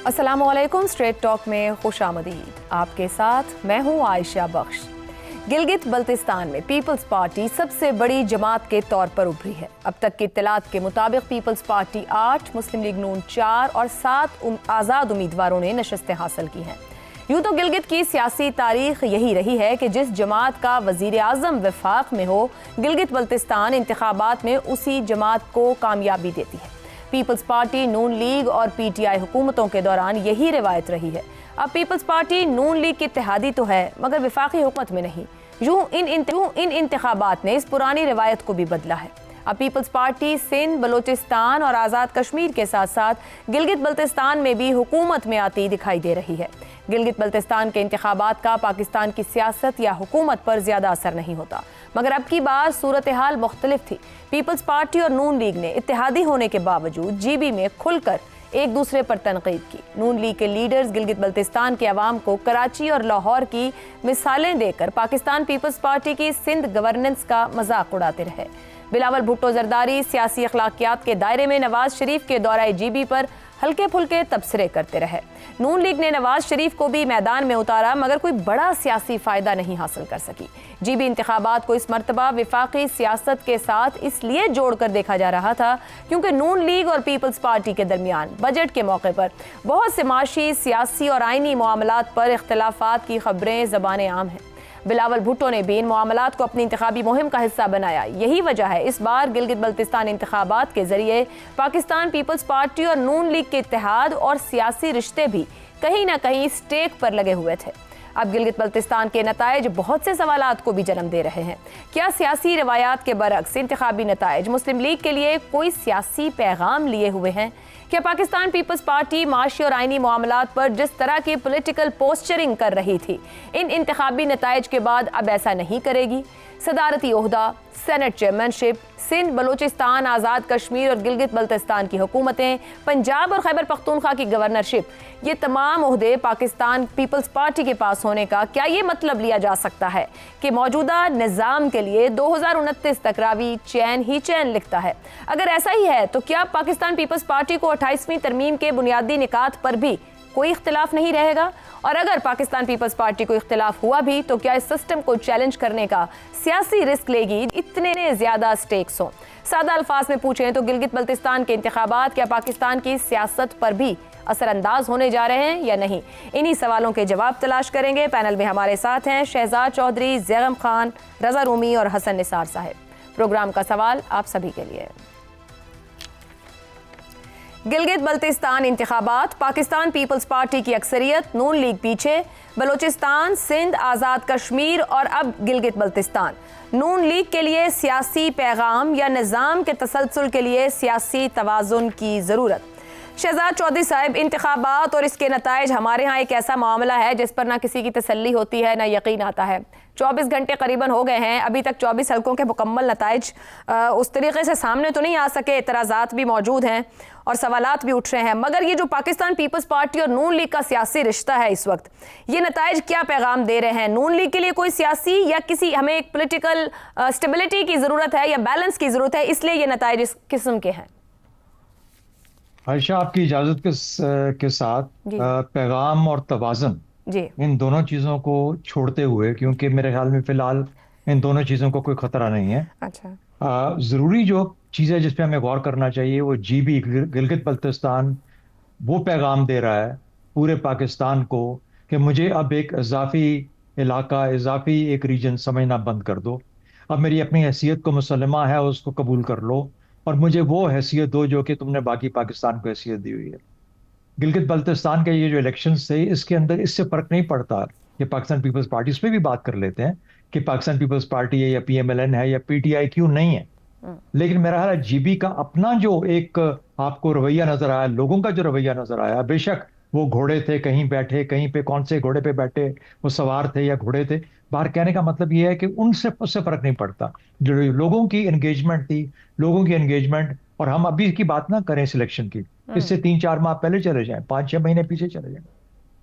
अस्सलाम वालेकुम। Straight talk में खुश आमदीद। आपके साथ मैं हूँ आयशा बख्श। गिलगित बल्तिस्तान में पीपल्स पार्टी सबसे बड़ी जमात के तौर पर उभरी है। अब तक की इत्तलात के मुताबिक पीपल्स पार्टी 8, मुस्लिम लीग नून 4 और 7 आज़ाद उम्मीदवारों ने नशस्तें हासिल की हैं। यूँ तो गिलगित की सियासी तारीख यही रही है कि जिस जमात का वज़ीर आज़म वफाक में हो, गिलगित बल्तिस्तान इंतखाबात में उसी जमात को कामयाबी देती है। पीपल्स पार्टी, नून लीग और पीटीआई हुकूमतों के दौरान यही रिवायत रही है। अब पीपल्स पार्टी नून लीग की इत्तेहादी तो है मगर वफाकी हुकूमत में नहीं। यूँ इन इंतखाबात ने इस पुरानी रिवायत को भी बदला है। अब पीपल्स पार्टी सिंध, बलोचिस्तान और आज़ाद कश्मीर के साथ साथ गिलगित बल्तिस्तान में भी हुकूमत में आती दिखाई दे रही है। गिलगित बल्तिस्तान के इंतखाबात का पाकिस्तान की सियासत या हुकूमत पर ज़्यादा असर नहीं होता, मगर अब की बार सूरत हाल मुख्तलिफ थी। पीपल्स पार्टी और नून लीग ने इत्तेहादी होने के बावजूद जीबी में खुलकर एक दूसरे पर तनकीद की। नून लीग के लीडर्स गिलगित बल्तिस्तान के अवाम को कराची और लाहौर की मिसालें देकर पाकिस्तान पीपल्स पार्टी की सिंध गवर्नेंस का मजाक उड़ाते रहे। बिलावल भुट्टो जरदारी सियासी अखलाकियात के दायरे में नवाज शरीफ के दौराए जीबी पर हल्के फुल्के तबसरे करते रहे। नून लीग ने नवाज शरीफ को भी मैदान में उतारा मगर कोई बड़ा सियासी फायदा नहीं हासिल कर सकी। जीबी इंतखाबात को इस मरतबा विफाकी सियासत के साथ इसलिए जोड़कर देखा जा रहा था क्योंकि नून लीग और पीपल्स पार्टी के दरमियान बजट के मौके पर बहुत से माशी, सियासी और आइनी मामलात पर इख्तलाफात की खबरें ज़बान आम हैं। बिलावल भुट्टो ने भी इन मामलात को अपनी इंतखाबी मुहिम का हिस्सा बनाया। यही वजह है इस बार गिलगित बल्तिस्तान इंतखाबात के जरिए पाकिस्तान पीपल्स पार्टी और नून लीग के इत्तेहाद और सियासी रिश्ते भी कहीं ना कहीं स्टेक पर लगे हुए थे। अब गिलगित बल्तिस्तान के नताइज बहुत से सवालात को भी जन्म दे रहे हैं। क्या सियासी रवायात के बरक्स इंतखाबी नताइज मुस्लिम लीग के लिए कोई सियासी पैगाम लिए हुए हैं? क्या पाकिस्तान पीपल्स पार्टी माशी और आइनी मामलात पर जिस तरह की पॉलिटिकल पोस्चरिंग कर रही थी, इन इंतखाबी नताइज के बाद अब ऐसा नहीं करेगी? सदारती ओहदा, सेनेट चेयरमैनशिप, सिंध, बलोचिस्तान, आज़ाद कश्मीर और गिलगित बल्तिस्तान की हुकूमतें, पंजाब और खैबर पख्तूनख्वा की गवर्नरशिप, ये तमाम ओहदे पाकिस्तान पीपल्स पार्टी के पास होने का क्या ये मतलब लिया जा सकता है कि मौजूदा निज़ाम के लिए 2029 तक रावी चैन ही चैन लिखता है? अगर ऐसा ही है तो क्या पाकिस्तान पीपल्स पार्टी को 28वीं तरमीम के बुनियादी निकात पर भी कोई इख्तिलाफ नहीं रहेगा? और अगर पाकिस्तान पीपल्स पार्टी को इख्तिलाफ हुआ भी तो क्या इस सिस्टम को चैलेंज करने का सियासी रिस्क लेगी इतने ज़्यादा स्टेक्स हों? सादा अल्फाज में पूछें तो गिलगित बल्तिस्तान के इंतखाबात क्या पाकिस्तान की सियासत पर भी असरअंदाज होने जा रहे हैं या नहीं? इन्हीं सवालों के जवाब तलाश करेंगे। पैनल में हमारे साथ हैं शहजाद चौधरी, ज़ैगम खान, रज़ा रूमी और हसन निसार साहब। प्रोग्राम का सवाल आप सभी के लिए। गिलगित बल्तिस्तान इंतखाबात, पाकिस्तान पीपल्स पार्टी की अक्सरियत, नून लीग पीछे, बलोचिस्तान, सिंध, आज़ाद कश्मीर और अब गिलगित बल्तिस्तान। नून लीग के लिए सियासी पैगाम या निज़ाम के तसलसल के लिए सियासी तवाज़ुन की ज़रूरत? शहजाद चौधरी साहब, इंतखाबात और इसके नताइज हमारे यहाँ एक ऐसा मामला है जिस पर ना किसी की तसल्ली होती है ना यकीन आता है। 24 घंटे करीबन हो गए हैं, अभी तक 24 हलकों के मुकम्मल नताइज उस तरीके से सामने तो नहीं आ सके। एतराज़ात भी मौजूद हैं और सवालात भी उठ रहे हैं, मगर ये जो पाकिस्तान पीपल्स पार्टी और नून लीग का सियासी रिश्ता है इस वक्त, ये नताइज क्या पैगाम दे रहे हैं? नून लीग के लिए कोई सियासी या किसी हमें एक पोलिटिकल स्टेबिलिटी की ज़रूरत है या बैलेंस की ज़रूरत है, इसलिए ये नताइज इस किस्म के हैं? आयशा, आपकी इजाज़त के साथ पैगाम और तवाज़ुन, इन दोनों चीज़ों को छोड़ते हुए, क्योंकि मेरे ख्याल में फ़िलहाल इन दोनों चीज़ों को कोई ख़तरा नहीं है। अच्छा, ज़रूरी जो चीज़ है जिस पे हमें गौर करना चाहिए वो जीबी गिलगित बल्तिस्तान वो पैगाम दे रहा है पूरे पाकिस्तान को कि मुझे अब एक इजाफी इलाका, इजाफी एक रीजन समझना बंद कर दो। अब मेरी अपनी हैसियत को मुसलमा है उसको कबूल कर लो और मुझे वो हैसियत दो जो कि तुमने बाकी पाकिस्तान को हैसियत दी हुई है। गिलगित बल्तिस्तान के ये जो इलेक्शंस थे इसके अंदर इससे फर्क नहीं पड़ता कि पाकिस्तान पीपल्स पार्टी, इस पर भी बात कर लेते हैं कि पाकिस्तान पीपल्स पार्टी है या PMLN है या PTI क्यों नहीं है, लेकिन मेरा ख्याल है जीबी का अपना जो एक आपको रवैया नजर आया, लोगों का जो रवैया नजर आया, बेशक वो घोड़े थे, कहीं बैठे, कहीं पे कौन से घोड़े पे बैठे, वो सवार थे या घोड़े थे, बाहर कहने का मतलब ये है कि उससे फर्क नहीं पड़ता। जो लोगों की एंगेजमेंट थी, लोगों की एंगेजमेंट, और हम अभी की बात ना करें सिलेक्शन की, इससे 3-4 माह पहले चले जाएं, 5-6 महीने पीछे चले जाएं,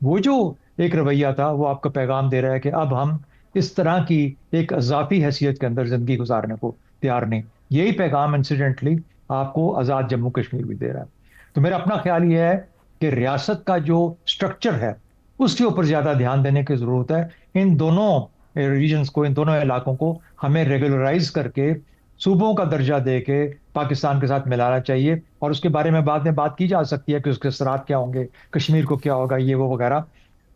वो जो एक रवैया था वो आपका पैगाम दे रहा है कि अब हम इस तरह की एक अजाफी हैसियत के अंदर जिंदगी गुजारने को तैयार नहीं। यही पैगाम इंसिडेंटली आपको आज़ाद जम्मू कश्मीर भी दे रहा है। तो मेरा अपना ख्याल ये है کہ ریاست کا جو اسٹرکچر ہے اس کے اوپر زیادہ دھیان دینے کی ضرورت ہے. ان دونوں ریجنز کو, ان دونوں علاقوں کو ہمیں ریگولرائز کر کے صوبوں کا درجہ دے کے پاکستان کے ساتھ ملانا چاہیے, اور اس کے بارے میں بعد میں بات کی جا سکتی ہے کہ اس کے اثرات کیا ہوں گے, کشمیر کو کیا ہوگا, یہ وہ وغیرہ.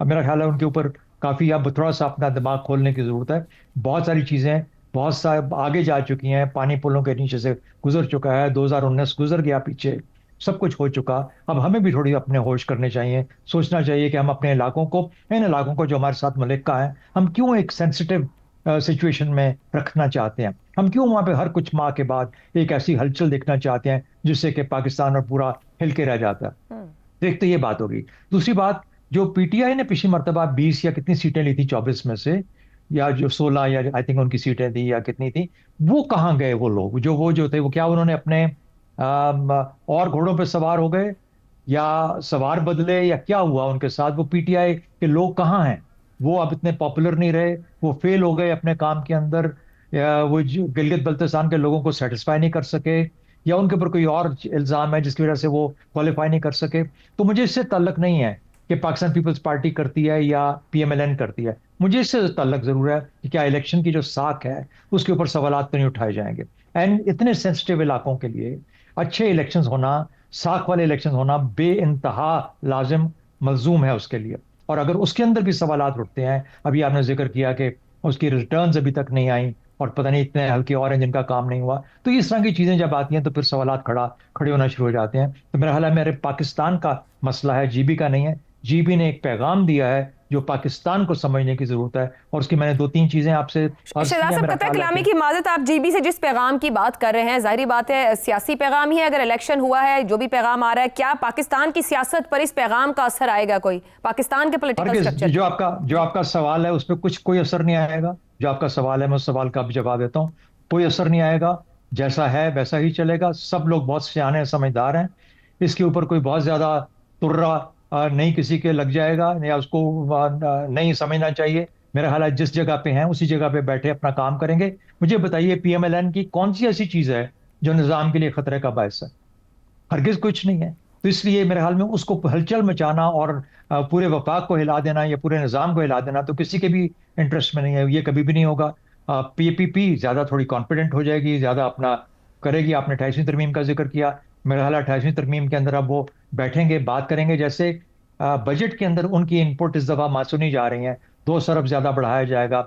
اب میرا خیال ہے ان کے اوپر کافی اب تھوڑا سا اپنا دماغ کھولنے کی ضرورت ہے. بہت ساری چیزیں بہت سا آگے جا چکی ہیں, پانی پلوں کے نیچے سے گزر چکا ہے, 2019 گزر گیا پیچھے, سب کچھ ہو چکا. اب ہمیں بھی تھوڑی اپنے ہوش کرنے چاہیے, سوچنا چاہیے کہ ہم اپنے علاقوں کو, ان علاقوں کو جو ہمارے ساتھ ملکہ ہیں, ہم کیوں ایک سینسیٹیو سچویشن میں رکھنا چاہتے ہیں, ہم کیوں وہاں پہ ہر کچھ ماہ کے بعد ایک ایسی ہلچل دیکھنا چاہتے ہیں جس سے کہ پاکستان اور پورا ہل کے رہ جاتا ہے. ایک تو یہ بات ہوگی. دوسری بات, جو پی ٹی آئی نے پچھلی مرتبہ 20 یا کتنی سیٹیں لی تھی 24 میں سے, یا جو 16 یا آئی تھنک ان کی سیٹیں تھی یا کتنی تھی, وہ کہاں گئے وہ لوگ جو تھے, وہ کیا انہوں نے اپنے اور گھوڑوں پہ سوار ہو گئے یا سوار بدلے, یا کیا ہوا ان کے ساتھ؟ وہ پی ٹی آئی کے لوگ کہاں ہیں؟ وہ اب اتنے پاپولر نہیں رہے, وہ فیل ہو گئے اپنے کام کے اندر, وہ گلگت بلتستان کے لوگوں کو سیٹسفائی نہیں کر سکے, یا ان کے اوپر کوئی اور الزام ہے جس کی وجہ سے وہ کوالیفائی نہیں کر سکے. تو مجھے اس سے تعلق نہیں ہے کہ پاکستان پیپلز پارٹی کرتی ہے یا پی ایم ایل این کرتی ہے, مجھے اس سے تعلق ضرور ہے کہ کیا الیکشن کی جو ساکھ ہے اس کے اوپر سوالات تو نہیں اٹھائے جائیں گے. اینڈ اتنے سینسٹیو علاقوں کے لیے اچھے الیکشنز ہونا, ساکھ والے الیکشن ہونا بے انتہا لازم ملزوم ہے اس کے لیے. اور اگر اس کے اندر بھی سوالات اٹھتے ہیں, ابھی آپ نے ذکر کیا کہ اس کی ریٹرنز ابھی تک نہیں آئیں اور پتہ نہیں اتنے ہلکے اور ہیں جن کا کام نہیں ہوا, تو اس طرح کی چیزیں جب آتی ہیں تو پھر سوالات کھڑے ہونا شروع ہو جاتے ہیں. تو میرا خیال ہے میرے پاکستان کا مسئلہ ہے, جی بی کا نہیں ہے. جی بی نے ایک پیغام دیا ہے جو پاکستان کو سمجھنے کی ضرورت ہے, اور اس کی میں نے 2-3 چیزیں آپ سے عرض کی شہزاد ہیں. صاحب میرا قطع خیال ہے کلامی کہ کی معذرت, آپ جی بی سے جس پیغام کی بات کر رہے ہیں, ظاہری بات ہے سیاسی پیغام ہی ہے. اگر الیکشن ہوا ہے, جو بھی پیغام آ رہا ہے, کیا پاکستان کی سیاست پر اس پیغام کا اثر آئے گا؟ کوئی پاکستان کے پولیٹیکل ہرگز, سٹرکچر جو آپ کا سوال ہے اس پہ کوئی اثر نہیں آئے گا. جو آپ کا سوال ہے میں اس سوال کا بھی جواب دیتا ہوں. کوئی اثر نہیں آئے گا, جیسا ہے ویسا ہی چلے گا. سب لوگ بہت سیانے ہیں, سمجھدار ہیں, اس کے اوپر کوئی بہت زیادہ ترا نہیں کسی کے لگ جائے گا, یا اس کو نہیں سمجھنا چاہیے. میرا خیال ہے جس جگہ پہ ہیں اسی جگہ پہ بیٹھے اپنا کام کریں گے. مجھے بتائیے پی ایم ایل این کی کون سی ایسی چیز ہے جو نظام کے لیے خطرے کا باعث ہے؟ ہرگز کچھ نہیں ہے. تو اس لیے میرے حال میں اس کو ہلچل مچانا اور پورے وفاق کو ہلا دینا یا پورے نظام کو ہلا دینا تو کسی کے بھی انٹرسٹ میں نہیں ہے, یہ کبھی بھی نہیں ہوگا. پی زیادہ تھوڑی کانفیڈنٹ ہو جائے گی, زیادہ اپنا کرے گی. آپ نے 28ویں ترمیم کا ذکر کیا, میرا حال 28ویں ترمیم کے اندر اب وہ بیٹھیں گے, بات کریں گے. جیسے بجٹ کے اندر ان کی انپٹ اس دفعہ معصومی جا رہی ہیں, 2 ارب زیادہ بڑھایا جائے گا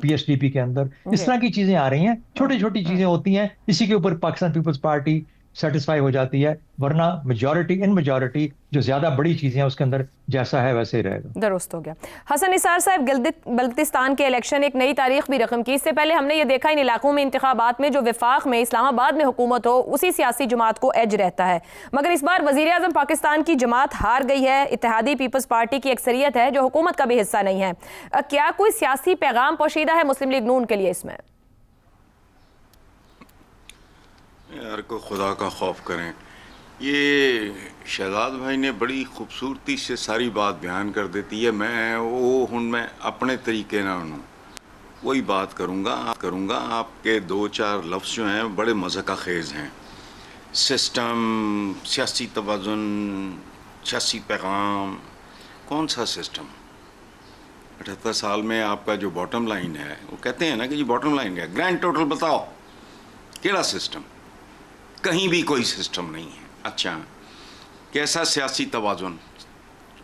پی ایس ڈی پی کے اندر. اس طرح کی چیزیں آ رہی ہیں, چھوٹی چھوٹی چیزیں ہوتی ہیں, اسی کے اوپر پاکستان پیپلز پارٹی سیٹسفائی ہو جاتی ہے. ورنہ میجورٹی جو زیادہ بڑی چیزیں ہیں اس کے اندر جیسا ہے ویسے ہی رہے گا. درست ہو گیا. حسن نثار صاحب, گلگت بلتستان کے الیکشن ایک نئی تاریخ بھی رقم کی. اس سے پہلے ہم نے یہ دیکھا ان علاقوں میں انتخابات میں جو وفاق میں اسلام آباد میں حکومت ہو اسی سیاسی جماعت کو ایج رہتا ہے, مگر اس بار وزیر اعظم پاکستان کی جماعت ہار گئی ہے, اتحادی پیپلز پارٹی کی اکثریت ہے جو حکومت کا بھی حصہ نہیں ہے. کیا کوئی سیاسی پیغام پوشیدہ ہے مسلم لیگ نون کے لیے اس میں؟ یار کو خدا کا خوف کریں. یہ شہزاد بھائی نے بڑی خوبصورتی سے ساری بات بیان کر دیتی ہے. میں اپنے طریقے نہ وہی بات کروں گا. آپ کے 2-4 لفظ جو ہیں بڑے مضحکہ خیز ہیں. سسٹم, سیاسی توازن, سیاسی پیغام. کون سا سسٹم؟ 78 سال میں آپ کا جو باٹم لائن ہے, وہ کہتے ہیں نا کہ جی باٹم لائن ہے, گرینڈ ٹوٹل بتاؤ کیڑا سسٹم؟ کہیں بھی کوئی سسٹم نہیں ہے. اچھا, کیسا سیاسی توازن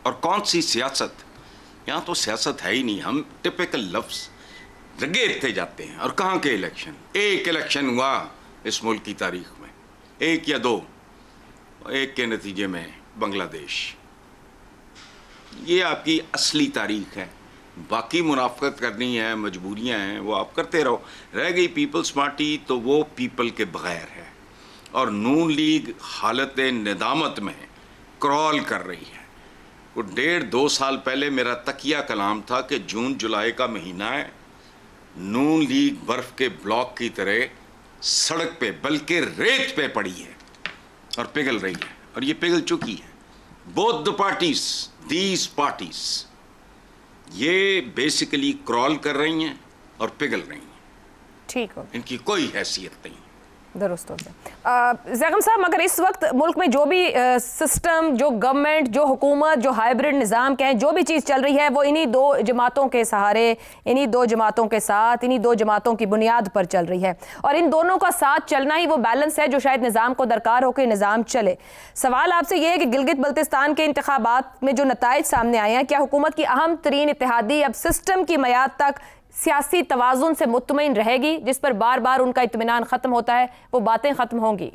اور کون سی سیاست؟ یہاں تو سیاست ہے ہی نہیں. ہم ٹپیکل لفظ رگیتے جاتے ہیں. اور کہاں کے الیکشن؟ ایک الیکشن ہوا اس ملک کی تاریخ میں, 1 یا 2, ایک کے نتیجے میں بنگلہ دیش. یہ آپ کی اصلی تاریخ ہے. باقی منافقت کرنی ہے, مجبوریاں ہیں, وہ آپ کرتے رہو. رہ گئی پیپلز پارٹی تو وہ پیپل کے بغیر ہے, اور نون لیگ حالت ندامت میں کرال کر رہی ہے. وہ 1.5-2 سال پہلے میرا تکیہ کلام تھا کہ جون جولائی کا مہینہ ہے, نون لیگ برف کے بلاک کی طرح سڑک پہ بلکہ ریت پہ پڑی ہے اور پگھل رہی ہے, اور یہ پگھل چکی ہے. Both the parties, these parties, یہ بیسیکلی کرال کر رہی ہیں اور پگھل رہی ہیں. ٹھیک ہو, ان کی کوئی حیثیت نہیں. درست ہو گیا زیغم صاحب، مگر اس وقت ملک میں جو بھی سسٹم، جو گورنمنٹ، جو حکومت، جو ہائیبرڈ نظام کہیں، جو بھی چیز چل رہی ہے وہ انہی دو جماعتوں کے سہارے، انہی دو جماعتوں کے ساتھ، انہی دو جماعتوں کی بنیاد پر چل رہی ہے، اور ان دونوں کا ساتھ چلنا ہی وہ بیلنس ہے جو شاید نظام کو درکار ہو کہ نظام چلے۔ سوال آپ سے یہ ہے کہ گلگت بلتستان کے انتخابات میں جو نتائج سامنے آئے ہیں، کیا حکومت کی اہم ترین اتحادی اب سسٹم کی میعاد تک سیاسی توازن سے مطمئن رہے گی، جس پر بار بار ان کا اطمینان ختم ہوتا ہے، وہ باتیں ختم ہوں گی؟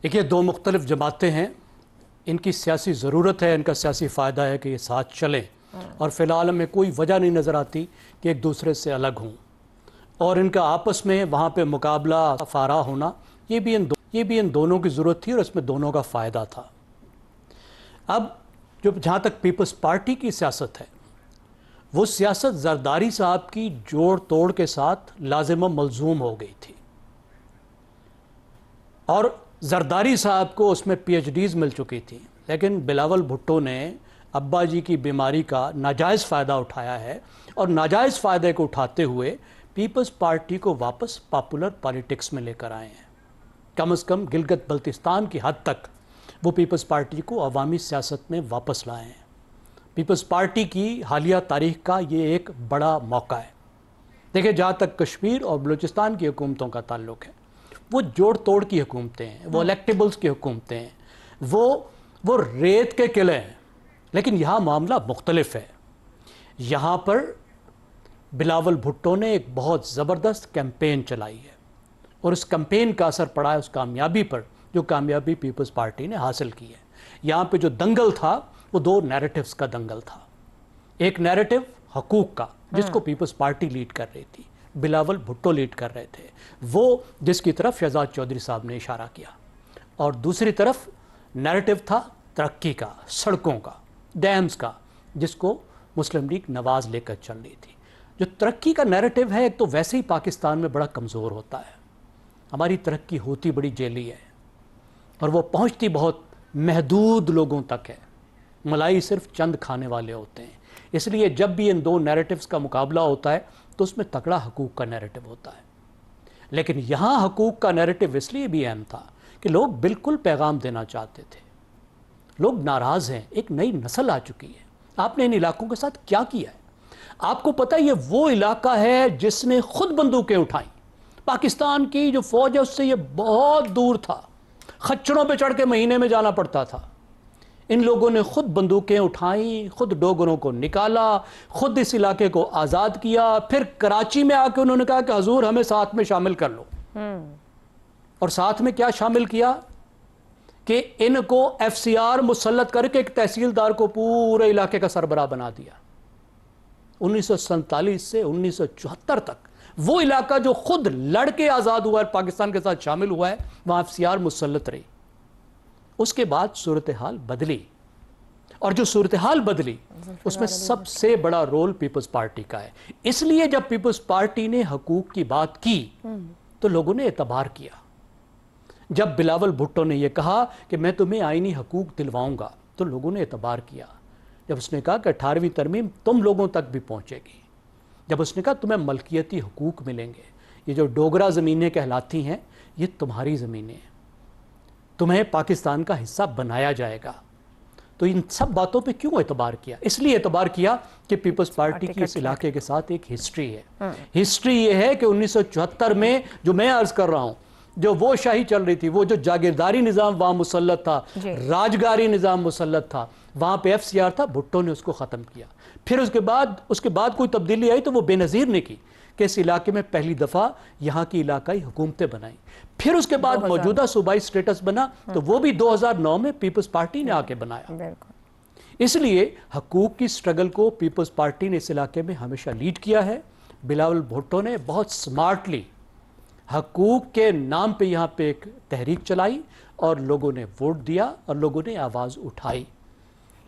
دیکھیے، دو مختلف جماعتیں ہیں، ان کی سیاسی ضرورت ہے، ان کا سیاسی فائدہ ہے کہ یہ ساتھ چلیں، اور فی الحال ہمیں کوئی وجہ نہیں نظر آتی کہ ایک دوسرے سے الگ ہوں، اور ان کا آپس میں وہاں پہ مقابلہ فارا ہونا، یہ بھی ان دونوں کی ضرورت تھی، اور اس میں دونوں کا فائدہ تھا۔ اب جہاں تک پیپلز پارٹی کی سیاست ہے، وہ سیاست زرداری صاحب کی جوڑ توڑ کے ساتھ لازم و ملزوم ہو گئی تھی، اور زرداری صاحب کو اس میں پی ایچ ڈیز مل چکی تھی، لیکن بلاول بھٹو نے ابا جی کی بیماری کا ناجائز فائدہ اٹھایا ہے، اور ناجائز فائدے کو اٹھاتے ہوئے پیپلز پارٹی کو واپس پاپولر پالیٹکس میں لے کر آئے ہیں۔ کم از کم گلگت بلتستان کی حد تک وہ پیپلز پارٹی کو عوامی سیاست میں واپس لائے ہیں۔ پیپلز پارٹی کی حالیہ تاریخ کا یہ ایک بڑا موقع ہے۔ دیکھیں، جہاں تک کشمیر اور بلوچستان کی حکومتوں کا تعلق ہے، وہ جوڑ توڑ کی حکومتیں ہیں، وہ الیکٹیبلز کی حکومتیں ہیں، وہ ریت کے قلعے ہیں، لیکن یہاں معاملہ مختلف ہے۔ یہاں پر بلاول بھٹو نے ایک بہت زبردست کیمپین چلائی ہے، اور اس کیمپین کا اثر پڑا ہے اس کامیابی پر، جو کامیابی پیپلز پارٹی نے حاصل کی ہے۔ یہاں پہ جو دنگل تھا، وہ دو نیریٹیوز کا دنگل تھا۔ ایک نیریٹیو حقوق کا، جس کو پیپلز پارٹی لیڈ کر رہی تھی، بلاول بھٹو لیڈ کر رہے تھے، وہ جس کی طرف شہزاد چودھری صاحب نے اشارہ کیا، اور دوسری طرف نیریٹیو تھا ترقی کا، سڑکوں کا، ڈیمز کا، جس کو مسلم لیگ نواز لے کر چل رہی تھی۔ جو ترقی کا نیریٹیو ہے، ایک تو ویسے ہی پاکستان میں بڑا کمزور ہوتا ہے، ہماری ترقی ہوتی بڑی جیلی ہے، اور وہ پہنچتی بہت محدود لوگوں تک ہے، ملائی صرف چند کھانے والے ہوتے ہیں۔ اس لیے جب بھی ان دو نیریٹیوز کا مقابلہ ہوتا ہے تو اس میں تکڑا حقوق کا نیریٹیو ہوتا ہے، لیکن یہاں حقوق کا نیریٹیو اس لیے بھی اہم تھا کہ لوگ بالکل پیغام دینا چاہتے تھے، لوگ ناراض ہیں، ایک نئی نسل آ چکی ہے، آپ نے ان علاقوں کے ساتھ کیا کیا ہے؟ آپ کو پتہ یہ وہ علاقہ ہے جس نے خود بندوقیں اٹھائیں، پاکستان کی جو فوج ہے اس سے یہ بہت دور تھا، خچروں پہ چڑھ کے مہینے میں جانا پڑتا تھا۔ ان لوگوں نے خود بندوقیں اٹھائیں، خود ڈوگروں کو نکالا، خود اس علاقے کو آزاد کیا، پھر کراچی میں آ کے انہوں نے کہا کہ حضور ہمیں ساتھ میں شامل کر لو، اور ساتھ میں کیا شامل کیا کہ ان کو ایف سی آر مسلط کر کے ایک تحصیلدار کو پورے علاقے کا سربراہ بنا دیا۔ 1947 سے 1974 تک وہ علاقہ جو خود لڑ کے آزاد ہوا ہے، پاکستان کے ساتھ شامل ہوا ہے، وہاں ایف سی آر مسلط رہی۔ اس کے بعد صورتحال بدلی، اور جو صورتحال بدلی اس میں سب سے بڑا رول پیپلز پارٹی کا ہے۔ اس لیے جب پیپلز پارٹی نے حقوق کی بات کی تو لوگوں نے اعتبار کیا۔ جب بلاول بھٹو نے یہ کہا کہ میں تمہیں آئینی حقوق دلواؤں گا تو لوگوں نے اعتبار کیا۔ جب اس نے کہا کہ 18ویں ترمیم تم لوگوں تک بھی پہنچے گی، جب اس نے کہا تمہیں ملکیتی حقوق ملیں گے، یہ جو ڈوگرا زمینیں کہلاتی ہیں یہ تمہاری زمینیں ہیں، تمہیں پاکستان کا حصہ بنایا جائے گا، تو ان سب باتوں پہ کیوں اعتبار کیا؟ اس لیے اعتبار کیا کہ پیپلز پارٹی کی اس علاقے کے ساتھ ایک ہسٹری ہے۔ ہسٹری یہ ہے کہ 1974 میں جو میں عرض کر رہا ہوں، جو وہ شاہی چل رہی تھی، وہ جو جاگیرداری نظام وہاں مسلط تھا، راجگاری نظام مسلط تھا، وہاں پہ ایف سی آر تھا، بھٹو نے اس کو ختم کیا۔ پھر اس کے بعد کوئی تبدیلی آئی تو وہ بے نظیر نے کی کہ اس علاقے میں پہلی دفعہ یہاں کی علاقائی حکومتیں بنائیں۔ پھر اس کے بعد موجودہ صوبائی سٹیٹس بنا تو وہ بھی 2009 میں پیپلز پارٹی نے آ کے بنایا۔ اس لیے حقوق کی سٹرگل کو پیپلز پارٹی نے اس علاقے میں ہمیشہ لیڈ کیا ہے۔ بلاول بھٹو نے بہت سمارٹلی حقوق کے نام پہ یہاں پہ ایک تحریک چلائی، اور لوگوں نے ووٹ دیا، اور لوگوں نے آواز اٹھائی،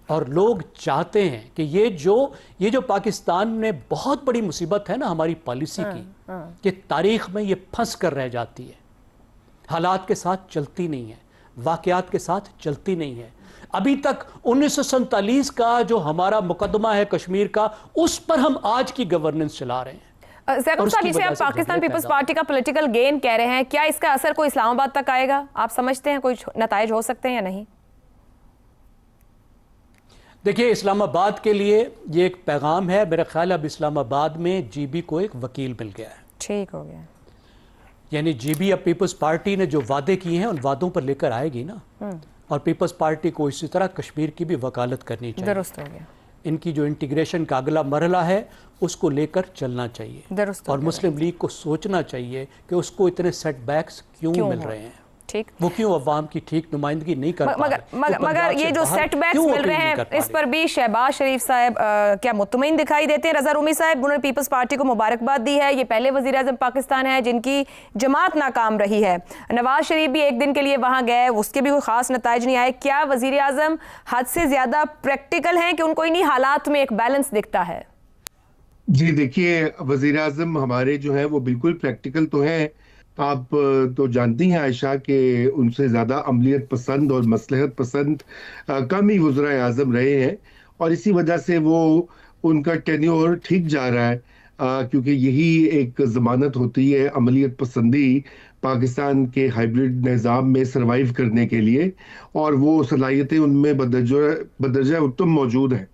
اور لوگ چاہتے ہیں کہ یہ جو پاکستان میں بہت بڑی مصیبت ہے نا ہماری پالیسی کی، کہ تاریخ میں یہ پھنس کر رہ جاتی ہے، حالات کے ساتھ چلتی نہیں ہے، واقعات کے ساتھ چلتی نہیں ہے۔ ابھی تک 1947 کا جو ہمارا مقدمہ ہے کشمیر کا، اس پر ہم آج کی گورننس چلا رہے ہیں۔ ज़ैकब साहब, इसे आप पाकिस्तान पीपल्स पार्टी का पॉलिटिकल गेन कह रहे हैं, क्या इसका असर कोई इस्लामाबाद तक आएगा? आप समझते हैं कोई नताइज हो सकते हैं या नहीं? देखिए, इस्लामाबाद के लिए ये एक पैगाम है। मेरा ख्याल अब इस्लामाबाद में जीबी को एक वकील मिल गया है। ठीक हो गया। यानी जीबी अब पीपल्स पार्टी ने जो वादे किए हैं उन वादों पर लेकर आएगी ना, और पीपल्स पार्टी को इसी तरह कश्मीर की भी वकालत करनी चाहिए। दुरुस्त हो गया। इनकी जो इंटीग्रेशन का अगला मरहला है उसको लेकर चलना चाहिए, दुरुस्त हो और गया। मुस्लिम लीग को सोचना चाहिए कि उसको इतने सेटबैक्स क्यों मिल रहे हैं, ठीक, वो क्यों अवाम की ठीक नुमाइंदगी नहीं कर पा रहे। मगर ये जो सेटबैक्स मिल रहे हैं, इस पर भी शहबाज शरीफ साहब क्या मुतमईन दिखाई देते हैं? रज़ा रूमी साहब, उन्होंने पीपल्स पार्टी को मुबारकबाद दी है। ये पहले वज़ीर आज़म पाकिस्तान है जिनकी जमात नाकाम रही है। नवाज शरीफ भी एक दिन के लिए वहाँ गए, उसके भी कोई ख़ास नताइज नहीं आए। क्या वज़ीर आज़म हद से ज़्यादा प्रैक्टिकल हैं कि उनको इन्हीं हालात में एक बैलेंस दिखता है? जी देखिए, वज़ीर आज़म हमारे जो है वो बिल्कुल प्रैक्टिकल तो हैं। आप तो जानती हैं आयशा कि उनसे ज़्यादा अमलियत पसंद और मसलहत पसंद कम ही वज़ीर आज़म रहे हैं, और इसी वजह से वो उनका टेन्योर ठीक जा रहा है, क्योंकि यही एक ज़मानत होती है अमलियत पसंदी पाकिस्तान के हाइब्रिड निज़ाम में सर्वाइव करने के लिए, और वो सलाहियतें उनमें बदरजा उत्तम मौजूद हैं।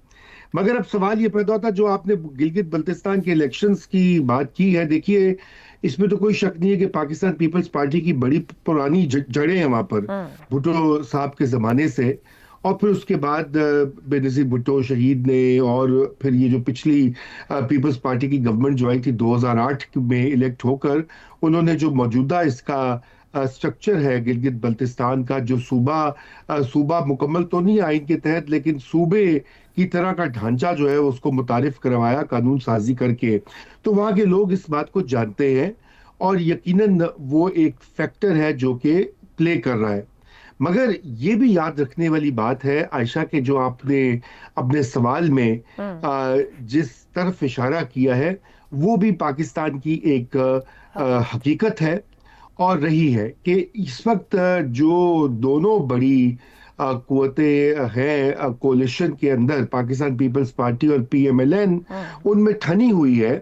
मगर अब सवाल ये पैदा होता है, जो आपने गिलगित बल्तिस्तान के इलेक्शंस की बात की है, देखिए इसमें तो कोई शक नहीं है कि पाकिस्तान पीपल्स पार्टी की बड़ी पुरानी जड़ें हैं वहाँ पर, भुट्टो साहब के ज़माने से, और फिर उसके बाद बेनज़ीर भुट्टो शहीद ने, और फिर ये जो पिछली पीपल्स पार्टी की गवर्नमेंट जो आई थी 2008 में इलेक्ट होकर, उन्होंने जो मौजूदा इसका स्ट्रक्चर है गिलगित बल्तिस्तान का, जो सूबा मुकम्मल तो नहीं आइन के तहत, लेकिन सूबे की तरह का ढांचा जो है उसको मुतारिफ करवाया कानून साजी करके, तो वहाँ के लोग इस बात को जानते हैं, और यकीनन वो एक फैक्टर है जो कि प्ले कर रहा है। मगर ये भी याद रखने वाली बात है आयशा के, जो आपने अपने सवाल में जिस तरफ इशारा किया है, वो भी पाकिस्तान की एक हकीकत है और रही है कि इस वक्त जो दोनों बड़ी कुव्वतें हैं कोलिशन के अंदर, पाकिस्तान पीपल्स पार्टी और PMLN, उनमें ठनी हुई है,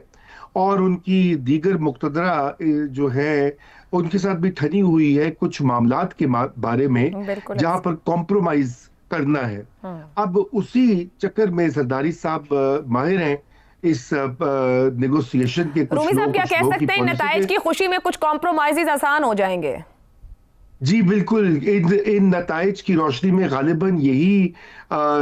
और उनकी दीगर मुक्तदरा जो है उनके साथ भी ठनी हुई है कुछ मामलात के बारे में, जहां पर कॉम्प्रोमाइज करना है। अब उसी चक्कर में सरदारी साहब माहिर हैं इस नेगोशिएशन के। रूमी साहब, क्या कह सकते हैं नताइज की खुशी में कुछ कॉम्प्रोमाइजेज आसान हो जाएंगे? जी बिल्कुल, इन नताइज की रोशनी में गालिबन यही,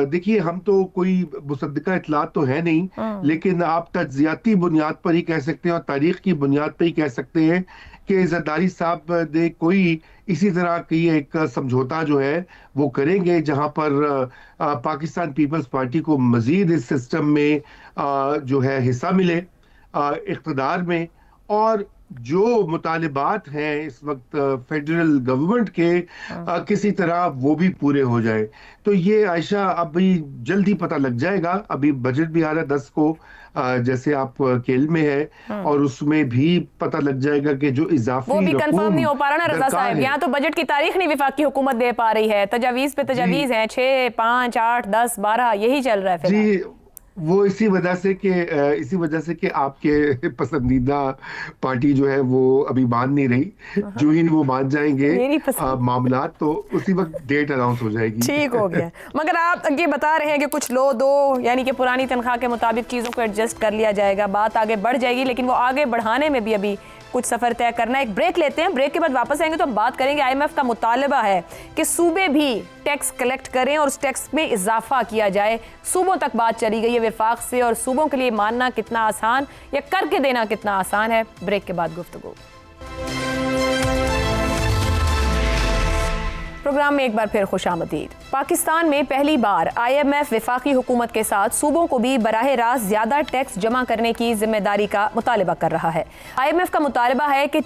देखिए हम तो कोई मुसद्दिका इतलात तो है नहीं, लेकिन आप तज्जियाती बुनियाद पर ही कह सकते हैं और तारीख की बुनियाद पर ही कह सकते हैं कि जरदारी साहब ने कोई इसी तरह की एक समझौता जो है वो करेंगे, जहां पर पाकिस्तान पीपल्स पार्टी को मजीद इस सिस्टम में जो है हिस्सा मिले इख्तिदार में, और जो मुतालिबात हैं इस वक्त फेडरल गवर्नमेंट के किसी तरह वो भी पूरे हो जाए। तो ये आयशा अभी जल्दी पता लग जाएगा। अभी बजट भी आ रहा है 10 को, जैसे आप केल में है, और उसमें भी पता लग जाएगा कि जो इजाफी वो भी कंफर्म नहीं हो पा रहा ना रजा साहब। यहाँ तो बजट की तारीख नहीं वफाकी हुकूमत दे पा रही है, तजावीज पे तजावीज हैं, 6, 5, 8, 10, 12 यही चल रहा है। जी वो इसी वजह से कि आपके पसंदीदा पार्टी जो है वो अभी मान नहीं रही, जो ही वो मान जाएंगे मामलात, तो उसी वक्त डेट अनाउंस हो जाएगी। ठीक हो गया। मगर आप ये बता रहे हैं कि कुछ लो दो, यानी कि पुरानी तनख्वाह के मुताबिक चीज़ों को एडजस्ट कर लिया जाएगा, बात आगे बढ़ जाएगी, लेकिन वो आगे बढ़ाने में भी अभी कुछ सफ़र तय करना है। एक ब्रेक लेते हैं, ब्रेक के बाद वापस आएंगे तो हम बात करेंगे। IMF का मुतालबा है कि सूबे भी टैक्स कलेक्ट करें और उस टैक्स में इजाफा किया जाए। सूबों तक बात चली गई है विफाक से, और सूबों के लिए मानना कितना आसान या करके देना कितना आसान है। ब्रेक के बाद गुफ्तगू। प्रोग्राम में एक बार फिर खुशामदीद। पाकिस्तान में पहली बार IMF वफाकी हुकूमत के साथ सूबों को भी बराह रास्त ज़्यादा टैक्स जमा करने की जिम्मेदारी का मुतालबा कर रहा है। IMF का मुतालबा है कि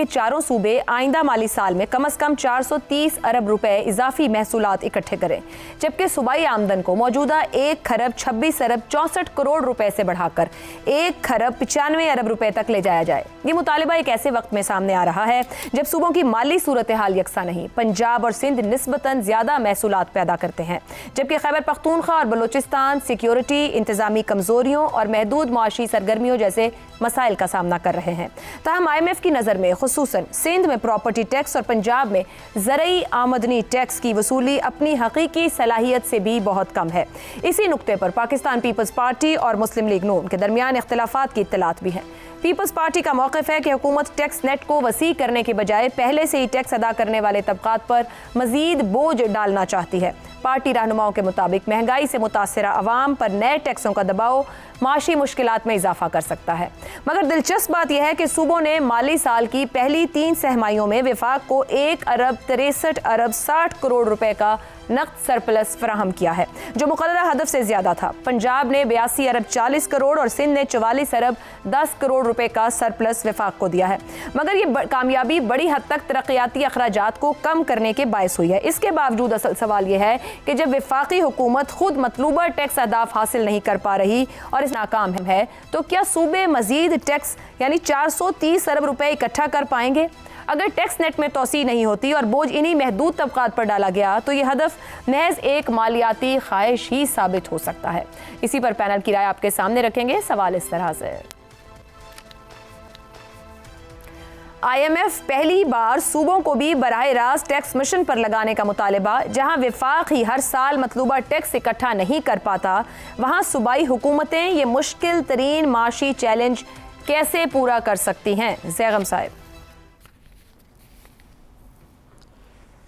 चारों सूबे आइंदा माली साल में कम अज़ कम 430 अरब रुपए इजाफी महसूलात इकट्ठे करें, जबकि सूबाई आमदन को मौजूदा 1 खरब 26 अरब 64 करोड़ रुपए से बढ़ाकर 1 खरब 95 अरब रुपए तक ले जाया जाए। ये मुतालबा एक ऐसे वक्त में सामने आ रहा है जब सूबों की माली सूरत हाल यकसा नहीं। पंजाब और सिंध निस्बतन ज़्यादा महसूलात मुश्किलात पैदा करते हैं, जबकि खैबर पख्तूनख्वा और बलूचिस्तान सिक्योरिटी, इंतजामी कमजोरियों और महदूद मुआशी सरगर्मियों जैसे मसाइल का सामना कर रहे हैं। ताहम IMF की नज़र में खुसूसन सिंध में प्रॉपर्टी टैक्स और पंजाब में ज़रई आमदनी टैक्स की वसूली अपनी हकीकी सलाहियत से भी बहुत कम है। इसी नुक्ते पर पाकिस्तान पीपल्स पार्टी और मुस्लिम लीग नून के दरमियान इख्तिलाफात की इत्तलात भी हैं। पीपल्स पार्टी का मौक़िफ़ है कि हुकूमत टैक्स नेट को वसी करने के बजाय पहले से ही टैक्स अदा करने वाले तबकात पर मज़ीद बोझ डालना चाहती है। पार्टी रहनुमाओं के मुताबिक महंगाई से मुतासरा अवाम पर नए टैक्सों का दबाव माशी मुश्किलात में इजाफा कर सकता है। मगर दिलचस्प बात यह है कि सूबों ने माली साल की पहली 3 सहमाइयों में विफाक को 1 अरब 63 अरब 60 करोड़ रुपए का नक़द सरप्लस फराहम किया है, जो मुक़र्ररा हदफ से ज़्यादा था। पंजाब ने 82 अरब 40 करोड़ और सिंध ने 44 अरब 10 करोड़ रुपए का सरप्लस विफाक को दिया है। मगर ये कामयाबी बड़ी हद तक तरक्याती अखराजात को कम करने के बायस हुई है। इसके बावजूद असल सवाल यह है कि जब वफाकी हुकूमत खुद मतलूबा टैक्स अहदाफ हासिल नहीं कर पा रही और इस नाकाम है, तो क्या सूबे मजीद टैक्स यानी 430 अरब रुपए इकट्ठा कर पाएंगे? अगर टैक्स नेट में तोसी नहीं होती और बोझ इन्हीं महदूद तबकात पर डाला गया तो यह हदफ महज एक मालियाती ख्वाहिश ही साबित हो सकता है। इसी पर पैनल की राय आपके सामने रखेंगे। सवाल इस तरह से, IMF पहली बार सूबों को भी बराह रास्त टैक्स मिशन पर लगाने का मुतालिबा, जहां विफाक ही हर साल मतलूबा टैक्स इकट्ठा नहीं कर पाता, वहां सूबाई हुकूमतें ये मुश्किल तरीन माशी चैलेंज कैसे पूरा कर सकती हैं? ज़ैगम साहब।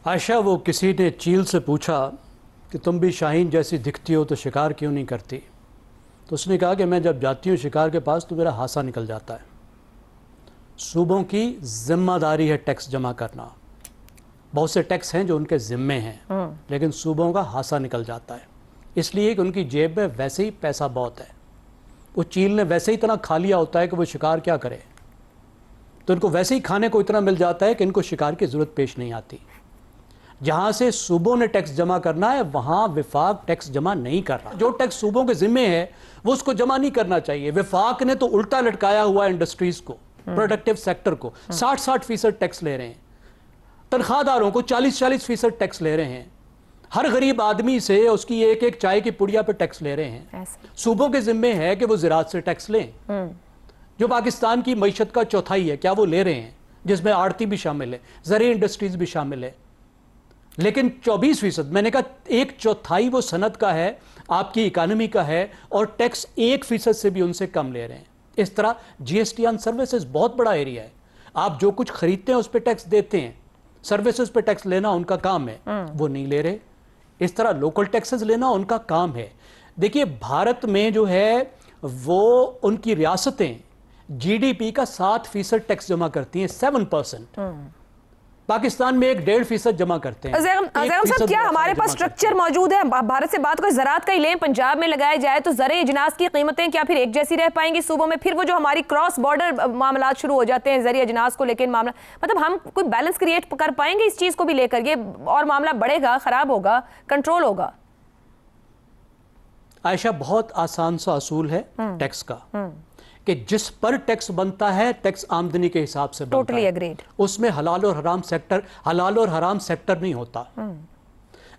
आयशा, वो किसी ने चील से पूछा कि तुम भी शाहीन जैसी दिखती हो तो शिकार क्यों नहीं करती? तो उसने कहा कि मैं जब जाती हूँ शिकार के पास तो मेरा हासा निकल जाता है। सूबों की जिम्मेदारी है टैक्स जमा करना। बहुत से टैक्स हैं जो उनके ज़िम्मे हैं, लेकिन सूबों का हासा निकल जाता है, इसलिए कि उनकी जेब में वैसे ही पैसा बहुत है। वो चील ने वैसे ही इतना खा लिया होता है कि वो शिकार क्या करे, तो इनको वैसे ही खाने को इतना मिल जाता है कि इनको शिकार की ज़रूरत पेश नहीं आती। जहाँ से सूबों ने टैक्स जमा करना है वहाँ विफाक टैक्स जमा नहीं कर रहा। जो टैक्स सूबों के ज़िम्मे है वो उसको जमा नहीं करना चाहिए। विफाक ने तो उल्टा लटकाया हुआ इंडस्ट्रीज़ को, प्रोडक्टिव सेक्टर को 60% टैक्स ले रहे हैं, तनख्वाहदारों को 40% टैक्स ले रहे हैं, हर गरीब आदमी से उसकी एक एक चाय की पुड़िया पे टैक्स ले रहे हैं। सूबों के ज़िम्मे है कि वो ज़राअत से टैक्स लें, जो पाकिस्तान की मईशत का चौथाई है, क्या वो ले रहे हैं, जिसमें आड़ती भी शामिल है, ज़रूरी इंडस्ट्रीज़ भी शामिल है। लेकिन 24%, मैंने कहा 1/4 वो सनत का है, आपकी इकानमी का है, और टैक्स 1% से भी उनसे कम ले रहे हैं। इस तरह GST ऑन सर्विसेज बहुत बड़ा एरिया है। आप जो कुछ खरीदते हैं उस पर टैक्स देते हैं, सर्विसेज पे टैक्स लेना उनका काम है, वो नहीं ले रहे। इस तरह लोकल टैक्सेस लेना उनका काम है। देखिए, भारत में जो है वो उनकी रियासतें GDP का 7% टैक्स जमा करती हैं, 7%। पाकिस्तान में 1.5% जमा करते हैं। साहब, क्या हमारे पास स्ट्रक्चर मौजूद है? भारत से बात को ज़राअत का ही लें, पंजाब में लगाया जाए तो ज़रे अजनास की कीमतें क्या फिर एक जैसी रह पाएंगी सूबों में? फिर वो जो हमारी क्रॉस बॉर्डर मामला शुरू हो जाते हैं ज़रे अजनास को लेकर मामला, मतलब हम कोई बैलेंस क्रिएट कर पाएंगे इस चीज़ को भी लेकर? ये और मामला बढ़ेगा, ख़राब होगा, कंट्रोल होगा। आयशा, बहुत आसान सा असूल है टैक्स का कि जिस पर टैक्स बनता है टैक्स आमदनी के हिसाब से बनता है। Totally agreed. उसमें हलाल और हराम सेक्टर नहीं होता।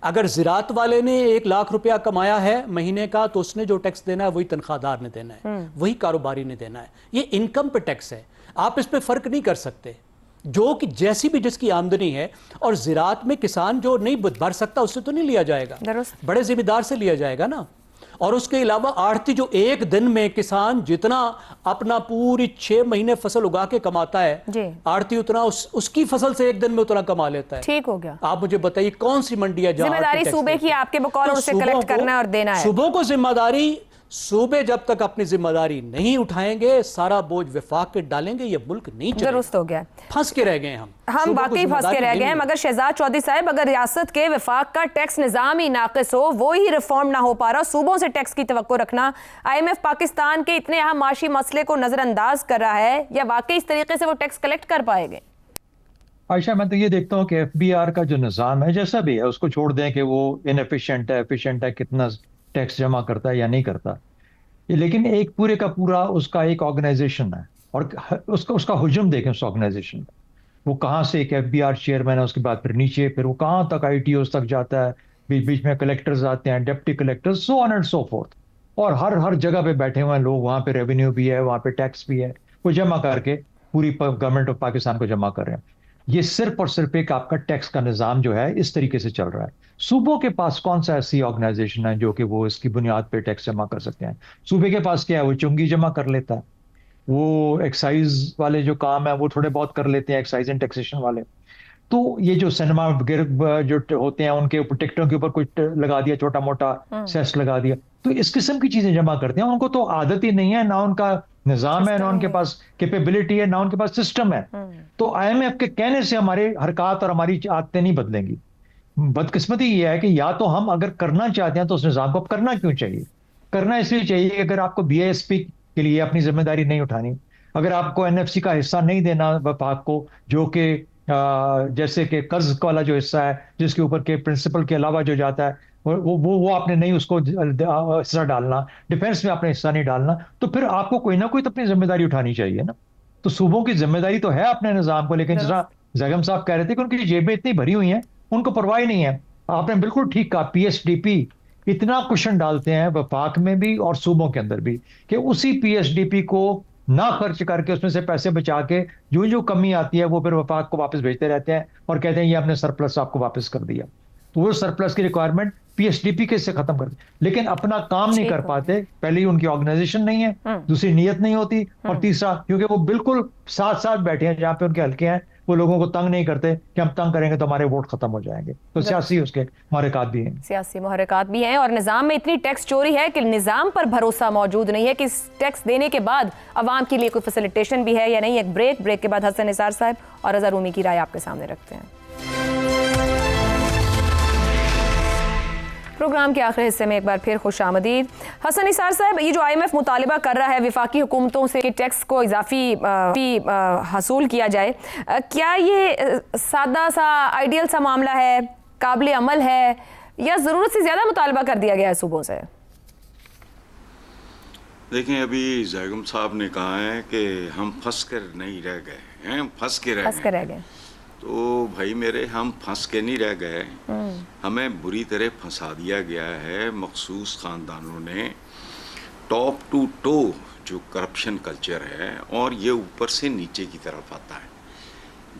अगर ज़राअत वाले ने 1 लाख रुपया कमाया है महीने का, तो उसने जो टैक्स देना है वही तनख्वाहदार ने देना है, वही कारोबारी ने देना है। ये इनकम पे टैक्स है, आप इस पे फर्क नहीं कर सकते। जो कि जैसी भी जिसकी आमदनी है, और ज़राअत में किसान जो नहीं भर सकता उससे तो नहीं लिया जाएगा, बड़े जिम्मेदार से लिया जाएगा ना। और उसके अलावा आड़ती जो एक दिन में किसान जितना अपना पूरी 6 महीने फसल उगा के कमाता है, आड़ती उतना उसकी फसल से एक दिन में उतना कमा लेता है। ठीक हो गया। आप मुझे बताइए कौन सी मंडी है जहां जिम्मेदारी सूबे की आपके बकौल उसे कलेक्ट करना और देना है। सूबों को जिम्मेदारी, सूबे जब तक अपनी जिम्मेदारी नहीं उठाएंगे, सारा बोझ विफाक पे डालेंगे, ये मुल्क नहीं चलेगा। दुरुस्त हो गया। फंस के रह गए हम वाकई फंस के रह गए हैं। मगर शहजाद चौधरी साहब, अगर रियासत के विफाक का टैक्स निजाम ही नाकिस हो, वो ही रिफॉर्म ना हो पा रहा, सूबों से टैक्स की तवक्को रखना, IMF पाकिस्तान के इतने अहम माशी मसले को नजरअंदाज कर रहा है, या वाकई इस तरीके से वो टैक्स कलेक्ट कर पाएंगे? आयशा, मैं तो ये देखता हूँ कि FBR का जो निज़ाम है जैसा भी है उसको छोड़ दें कि वो इनएफिशिएंट है, एफिशिएंट है, कितना टैक्स जमा करता है या नहीं करता, लेकिन एक पूरे का पूरा उसका एक ऑर्गेनाइजेशन है, और उसका हुजूम देखें उस ऑर्गेनाइजेशन का। वो कहाँ से एक FBR चेयरमैन है, उसके बाद फिर नीचे, फिर वो कहाँ तक ITOs तक जाता है, बीच बीच में कलेक्टर्स आते हैं, deputy collectors, so on and so forth, और हर जगह पे बैठे हुए हैं लोग, वहाँ पे रेवेन्यू भी है, वहाँ पे टैक्स भी है, वो जमा करके पूरी गवर्नमेंट ऑफ पाकिस्तान को जमा कर रहे हैं। ये सिर्फ और सिर्फ एक आपका टैक्स का निज़ाम जो है इस तरीके से चल रहा है। सूबों के पास कौन सा ऐसी ऑर्गेनाइजेशन है जो कि वो इसकी बुनियाद पे टैक्स जमा कर सकते हैं? सूबे के पास क्या है? वो चुंगी जमा कर लेता है, वो एक्साइज वाले जो काम है वो थोड़े बहुत कर लेते हैं, एक्साइज एंड टैक्सेशन वाले। तो ये जो सिनेमा जो होते हैं उनके ऊपर, टिकटों के ऊपर कुछ लगा दिया, छोटा मोटा सेस लगा दिया, तो इस किस्म की चीजें जमा करते हैं। उनको तो आदत ही नहीं है, ना उनका निजाम है, ना उनके पास कैपेबिलिटी है, ना उनके पास सिस्टम है। तो आईएमएफ के कहने से हमारे हरकत और हमारी आदतें नहीं बदलेंगी। बदकिस्मती ये है कि या तो हम अगर करना चाहते हैं तो उस निजाम को करना क्यों चाहिए? करना इसलिए चाहिए कि अगर आपको बीएसपी के लिए अपनी जिम्मेदारी नहीं उठानी, अगर आपको एनएफसी का हिस्सा नहीं देना वफाक को, जो कि जैसे कि कर्ज वाला जो हिस्सा है जिसके ऊपर के प्रिंसिपल के अलावा जो जाता है वो आपने नहीं उसको हिस्सा डालना, डिफेंस में आपने हिस्सा नहीं डालना, तो फिर आपको कोई ना कोई तो अपनी जिम्मेदारी उठानी चाहिए ना। तो सूबों की जिम्मेदारी तो है अपने निजाम को, लेकिन जैसा जैगम साहब कह रहे थे कि उनकी जेबें इतनी भरी हुई हैं, उनको परवाह ही नहीं है। आपने बिल्कुल ठीक कहा, पीएसडीपी इतना कुशन डालते हैं वफाक में भी और सूबों के अंदर भी कि उसी पीएसडीपी को ना खर्च करके उसमें से पैसे बचा के जो जो कमी आती है वो फिर वफाक को वापस भेजते रहते हैं और कहते हैं ये आपने सरप्लस आपको वापस कर दिया। तो वो सरप्लस की रिक्वायरमेंट पीएसडीपी के से खत्म कर, लेकिन अपना काम नहीं कर पाते। पहले ही उनकी ऑर्गेनाइजेशन नहीं है, दूसरी नीयत नहीं होती, और तीसरा क्योंकि वो बिल्कुल साथ साथ बैठे हैं जहां पे उनके हल्के हैं, वो लोगों को तंग नहीं करते कि हम तंग करेंगे तो हमारे वोट खत्म हो जाएंगे। तो सियासी उसके मुहर्रिकात भी हैं, सियासी मुहर्रिकात भी हैं, और निज़ाम में इतनी टैक्स चोरी है कि निज़ाम पर भरोसा मौजूद नहीं है कि इस टैक्स देने के बाद अवाम के लिए कोई फैसिलिटेशन भी है या नहीं। एक ब्रेक के बाद हसन निसार साहब और रज़ा रूमी की राय आपके सामने रखते हैं। प्रोग्राम के आखिरी हिस्से में एक बार फिर खुश आमदीद। हसन निसार साहब, ये जो आईएमएफ मुतालिबा कर रहा है वफाकी हुकूमतों से कि टैक्स को इजाफी हसूल किया जाए, क्या ये सादा सा आइडियल सा मामला है, काबिल अमल है, या ज़रूरत से ज़्यादा मुतालिबा कर दिया गया है सूबों से? देखें, अभी जैगम साहब ने कहा है कि हम फंस कर नहीं रह गए हैं, फंस के रह गए। तो भाई मेरे, हम फंस के नहीं रह गए, हमें बुरी तरह फंसा दिया गया है मखसूस ख़ानदानों ने, टॉप टू टो जो करप्शन कल्चर है, और ये ऊपर से नीचे की तरफ आता है।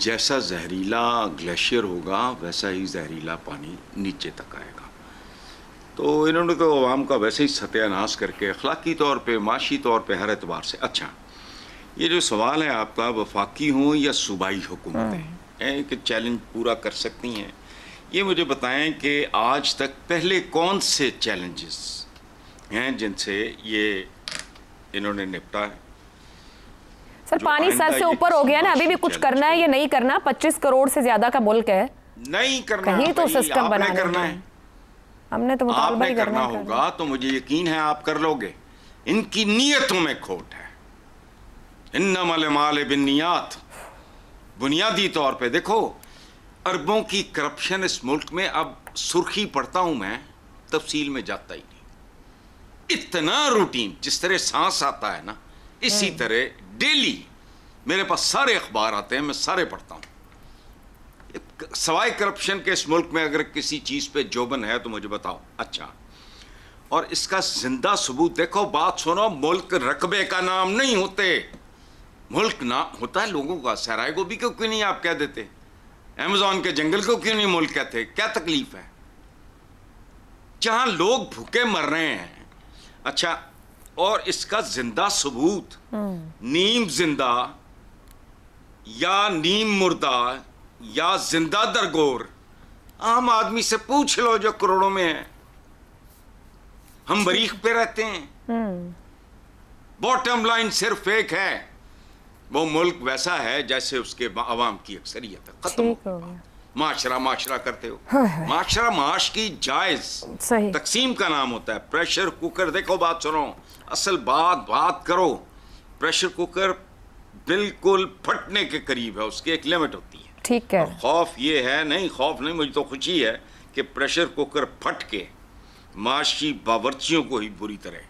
जैसा जहरीला ग्लेशियर होगा वैसा ही जहरीला पानी नीचे तक आएगा। तो इन्होंने तो अवाम का वैसे ही सत्यानाश करके अखलाकी तौर पे, माशी तौर पे, हर एतबार से। अच्छा, ये जो सवाल है आपका, वफाकी हों या सूबाई हुकूमतें कि चैलेंज पूरा कर सकती हैं, ये मुझे बताएं कि आज तक पहले कौन से चैलेंजेस हैं जिनसे ये इन्होंने निपटा है? सर, पानी सर से ऊपर हो गया ना, अभी भी कुछ करना है या नहीं करना? 25 करोड़ से ज्यादा का मुल्क है, नहीं करना, कहीं तो सिस्टम बनाना करना है, हमने तो मुतालबा ही करना होगा। तो मुझे यकीन है आप कर लोगे। इनकी नीयतों में खोट है, इन्नमल माल बिन्नियात। बुनियादी तौर पे देखो, अरबों की करप्शन इस मुल्क में, अब सुर्खी पढ़ता हूं मैं, तफसील में जाता ही नहीं। इतना रूटीन, जिस तरह सांस आता है ना, इसी तरह डेली मेरे पास सारे अखबार आते हैं, मैं सारे पढ़ता हूं। सवाए करप्शन के इस मुल्क में अगर किसी चीज पे जोबन है तो मुझे बताओ। अच्छा, और इसका जिंदा सबूत देखो, बात सुनो, मुल्क रकबे का नाम नहीं होते, मुल्क ना होता है लोगों का। सराय गोभी को क्यों नहीं आप कह देते? अमेज़न के जंगल को क्यों नहीं मुल्क कहते? क्या तकलीफ है? जहां लोग भूखे मर रहे हैं। अच्छा, और इसका जिंदा सबूत, नीम जिंदा या नीम मुर्दा या जिंदा दरगोर, आम आदमी से पूछ लो जो करोड़ों में है। हम बरीख पे रहते हैं। बॉटम लाइन सिर्फ एक है, वो मुल्क वैसा है जैसे उसके अवाम की अक्सरियत है। खत्म हो गया। माशरा करते हो, माशरा माश की जायज तकसीम का नाम होता है। प्रेशर कुकर, देखो बात सुनो, असल बात करो। प्रेशर कुकर बिल्कुल फटने के करीब है, उसकी एक लिमिट होती है। ठीक है। खौफ ये है, नहीं खौफ नहीं, मुझे तो खुशी है कि प्रेशर कुकर फट के माशी बावर्चियों को ही बुरी तरह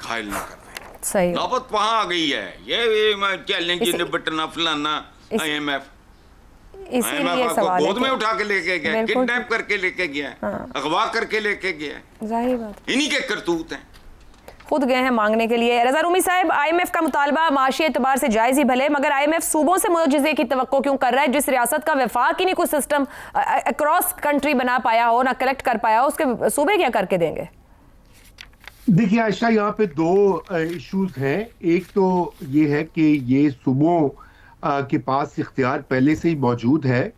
घायल ना कर। सही नौबत वहां आ गई है, ये चैलेंज निपटना फलाना, आईएमएफ। इसीलिए IMF सवाल आपको है गोद में कि- उठा के लेके गया, बिल्कुल। किडनैप करके लेके गया, अगवा करके लेके गया, जाहिर बात, इन्हीं के करतूत हैं। खुद गए हैं मांगने के लिए। रज़ा रूमी साहब, IMF का मुतालबा माशी एतबार से जायज़ ही भले, मगर IMF सूबों से मुआवजे की तवक्को क्यों कर रहा है? जिस रियासत का वफाक ही नहीं कोई सिस्टम अक्रॉस कंट्री बना पाया हो, ना कलेक्ट कर पाया हो, उसके सूबे क्या करके देंगे? देखिए आयशा, यहाँ पे दो इश्यूज हैं। एक तो ये है कि ये सूबों के पास इख्तियार पहले से ही मौजूद है,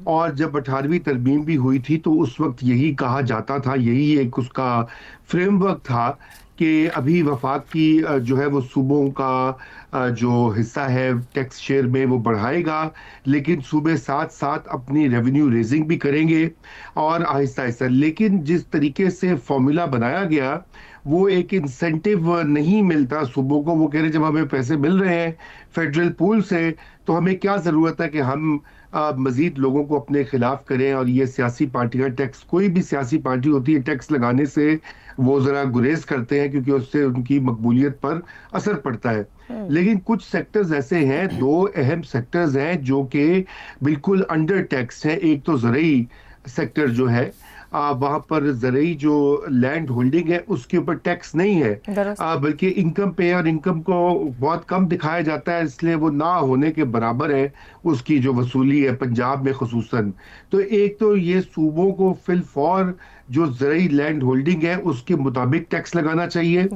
और जब 18वीं तरमीम भी हुई थी तो उस वक्त यही कहा जाता था, यही एक उसका फ्रेमवर्क था कि अभी वफाक की जो है वो सूबों का जो हिस्सा है टैक्स शेयर में वो बढ़ाएगा, लेकिन सूबे साथ साथ अपनी रेवेन्यू रेजिंग भी करेंगे और आहिस्ता आहिस्ता। लेकिन जिस तरीके से फॉर्मूला बनाया गया वो एक इंसेंटिव नहीं मिलता सूबों को। वो कह रहे जब हमें पैसे मिल रहे हैं फेडरल पूल से तो हमें क्या ज़रूरत है कि हम मजीद लोगों को अपने खिलाफ करें। और ये सियासी पार्टियां टैक्स, कोई भी सियासी पार्टी होती है, टैक्स लगाने से वो ज़रा गुरेज करते हैं क्योंकि उससे उनकी मकबूलियत पर असर पड़ता है। लेकिन कुछ सेक्टर्स ऐसे हैं, दो अहम सेक्टर्स हैं जो कि बिल्कुल अंडर टैक्स हैं। एक तो ज़रूरी सेक्टर जो है, वहां पर ज़रूरी जो लैंड होल्डिंग है उसके ऊपर टैक्स नहीं है, बल्कि इनकम पे, और इनकम को बहुत कम दिखाया जाता है, इसलिए वो ना होने के बराबर है उसकी जो वसूली है पंजाब में खुसूसन। तो एक तो ये सूबों को फिल फॉर जो ज़रूरी लैंड होल्डिंग है उसके मुताबिक टैक्स लगाना चाहिए,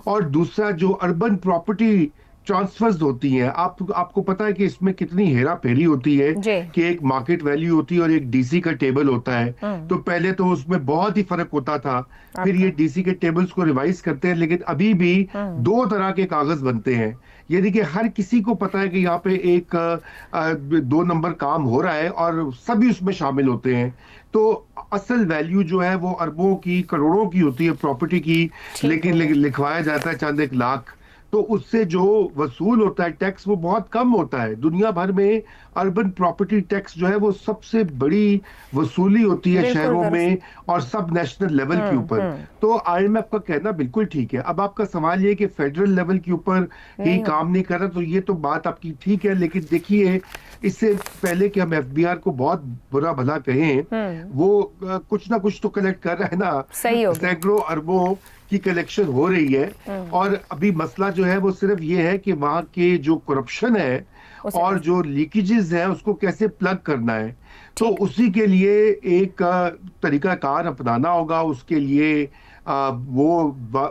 और दूसरा जो अर्बन प्रॉपर्टी ट्रांसफर्स होती हैं, आपको पता है कि इसमें कितनी हेरा फेरी होती है कि एक मार्केट वैल्यू होती है और एक डीसी का टेबल होता है। तो पहले तो उसमें बहुत ही फर्क होता था, फिर ये डीसी के टेबल्स को रिवाइज करते हैं, लेकिन अभी भी दो तरह के कागज बनते हैं। यानी कि हर किसी को पता है कि यहाँ पे एक 2 नंबर काम हो रहा है और सभी उसमें शामिल होते हैं। तो असल वैल्यू जो है वो अरबों की, करोड़ों की होती है प्रॉपर्टी की, लेकिन लिखवाया जाता है चंद 1 लाख। तो उससे जो वसूल होता है टैक्स वो बहुत कम होता है। दुनिया भर में अर्बन प्रॉपर्टी टैक्स जो है वो सबसे बड़ी वसूली होती है शहरों में और सब नेशनल लेवल के ऊपर। तो IMF का कहना बिल्कुल ठीक है। अब आपका सवाल ये कि फेडरल लेवल के ऊपर ही काम नहीं कर रहा, तो ये तो बात आपकी ठीक है, लेकिन देखिए इससे पहले कि हम FBR को बहुत बुरा भला कहें, वो कुछ ना कुछ तो कलेक्ट कर रहा है ना, सैकड़ों अरबों की कलेक्शन हो रही है। और अभी मसला जो है वो सिर्फ ये है कि वहाँ के जो करप्शन है और जो लीकेजेस है उसको कैसे प्लग करना है। तो उसी के लिए एक तरीकाकार अपनाना होगा। उसके लिए वो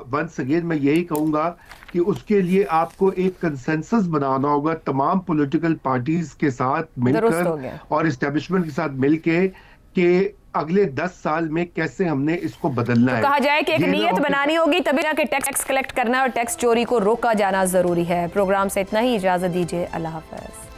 वंस अगेन मैं यही कहूंगा कि उसके लिए आपको एक कंसेंसस बनाना होगा तमाम पॉलिटिकल पार्टीज के साथ मिलकर और एस्टेब्लिशमेंट के साथ मिलके कि अगले 10 साल में कैसे हमने इसको बदलना है। कहा जाए कि एक नीयत बनानी होगी, तभी जाके टैक्स कलेक्ट करना और टैक्स चोरी को रोका जाना जरूरी है। प्रोग्राम से इतना ही, इजाजत दीजिए, अल्लाह हाफ़िज़।